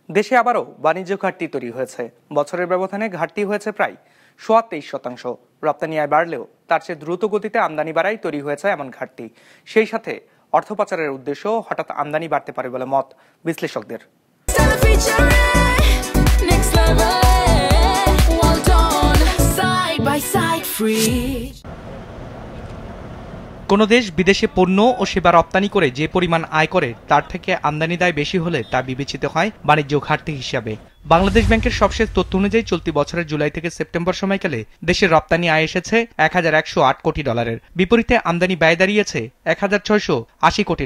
দেশে আবারও বাণিজ্য ঘাটতি তৈরি হয়েছে। বছরের ব্যবধানে ঘাটতি হয়েছে প্রায় 23%। রপ্তানি আয় বাড়লেও তার চেয়ে দ্রুত গতিতে আমদানি বাড়াই তৈরি হয়েছে এমন ঘাটতি। সেই সাথে অর্থ পাচারের উদ্দেশ্য হঠাৎ আমদানি বাড়তে পারে বলে মত বিশ্লেষকদের। কোনো দেশ বিদেশে পণ্য ও সেবা রপ্তানি করে যে পরিমাণ আয় করে তার থেকে আমদানি দায় বেশি হলে তা বিবেচিত হয় বাণিজ্য ঘাটতি হিসাবে। বাংলাদেশ ব্যাংকের সবশেষ তথ্য অনুযায়ী চলতি বছরের জুলাই থেকে সেপ্টেম্বর সময়কালে দেশের রপ্তানি আয় এসেছে $1108 কোটি। বিপরীতে আমদানি ব্যয় দাঁড়িয়েছে $1680 কোটি।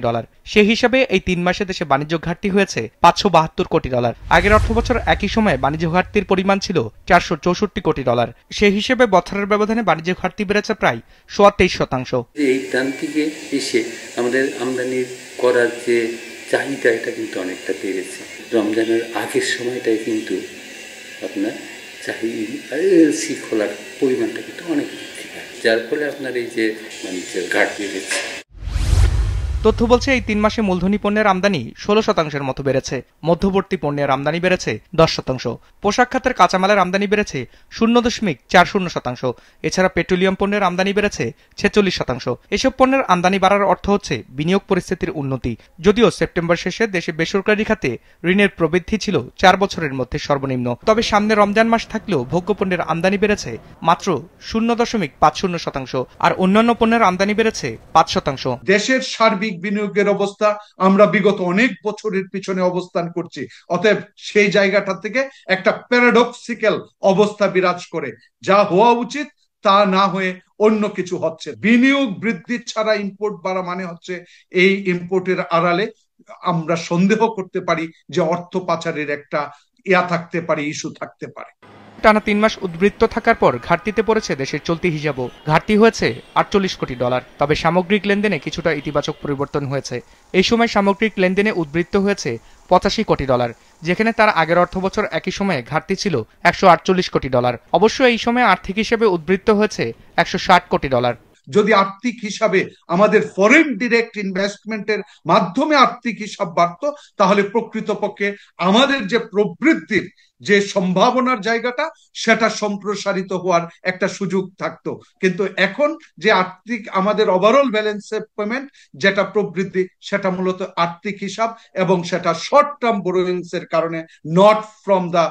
সেই হিসাবে এই 3 মাসে দেশে বাণিজ্য ঘাটতি হয়েছে $572 কোটি। আগের অর্থবছর একই সময়ে বাণিজ্য ঘাটতির পরিমাণ ছিল $464 কোটি। সেই হিসেবে বছরের ব্যবধানে বাণিজ্য ঘাটতি বেড়েছে প্রায় 23%। এই প্রান্তিকে এসে আমাদের আমদানি করার যে চাহিদা এটা কিন্তু অনেকটা বেড়েছে। রমজানের আগের সময়টায় কিন্তু আপনার এলসি খোলার পরিমাণটা কিন্তু অনেক বৃদ্ধি পায়, যার ফলে আপনার এই যে বাণিজ্যের ঘাটতি বেড়েছে। তথ্য বলছে এই 3 মাসে মূলধনী পণ্যের আমদানি 16% মতো বেড়েছে, মধ্যবর্তী পণ্যের আমদানি বেড়েছে 10%, পোশাক খাতের কাঁচামালের আমদানি বেড়েছে 0.40%। এছাড়া পেট্রোলিয়াম পণ্যের আমদানি বেড়েছে 46%। এসব পণ্যের আমদানি বাড়ার অর্থ হচ্ছে বিনিয়োগ পরিস্থিতির উন্নতি। যদিও সেপ্টেম্বর শেষে দেশে বেসরকারি খাতে ঋণের প্রবৃদ্ধি ছিল 4 বছরের মধ্যে সর্বনিম্ন। তবে সামনে রমজান মাস থাকলেও ভোগ্য পণ্যের আমদানি বেড়েছে মাত্র 0.50%, আর অন্যান্য পণ্যের আমদানি বেড়েছে 5%। দেশের সার্বিক বিনিয়োগের অবস্থা আমরা বিগত অনেক বছরের পিছনে অবস্থান করছি। অতএব সেই জায়গাটা থেকে একটা প্যারাডক্সিক্যাল অবস্থা বিরাজ করে, যা হওয়া উচিত তা না হয়ে অন্য কিছু হচ্ছে। বিনিয়োগ বৃদ্ধি ছাড়া ইম্পোর্ট বাড়া মানে হচ্ছে এই ইম্পোর্টের আড়ালে আমরা সন্দেহ করতে পারি যে অর্থ পাচারের একটা থাকতে পারে, ইস্যু থাকতে পারে। টানা 3 মাস উদ্বৃত্ত থাকার পর ঘাটতিতে পড়েছে দেশের চলতি হিসাবও। ঘাটতি হয়েছে $48 কোটি। তবে সামগ্রিক লেনদেনে কিছুটা ইতিবাচক পরিবর্তন হয়েছে। এই সময় সামগ্রিক লেনদেনে উদ্বৃত্ত হয়েছে $85 কোটি, যেখানে তার আগের অর্থবছর একই সময়ে ঘাটতি ছিল $148 কোটি। অবশ্য এই সময় আর্থিক হিসেবে উদ্বৃত্ত হয়েছে $160 কোটি। যদি আর্থিক হিসাবে আমাদের ফরেন ডিরেক্ট ইনভেস্টমেন্টের মাধ্যমে আর্থিক হিসাব বাড়ত, তাহলে প্রকৃতপক্ষে আমাদের যে প্রবৃদ্ধির যে সম্ভাবনার জায়গাটা সেটা সম্প্রসারিত হওয়ার একটা সুযোগ থাকতো। কিন্তু এখন যে আর্থিক আমাদের ওভারঅল ব্যালেন্স পেমেন্ট যেটা প্রবৃদ্ধি, সেটা মূলত আর্থিক হিসাব এবং সেটা শর্ট টার্ম বোরোয়িংস এর কারণে, not from the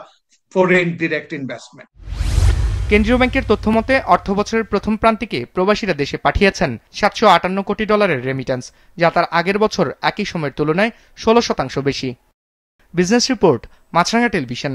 foreign direct investment. কেন্দ্রীয় ব্যাংকের তথ্য মতে অর্থবছরের প্রথম প্রান্তিকে প্রবাসীরা দেশে পাঠিয়েছেন $758 কোটি রেমিট্যান্স, যা তার আগের বছর একই সময়ের তুলনায় 16% বেশি। বিজনেস রিপোর্ট, মাছরাঙা টেলিভিশন।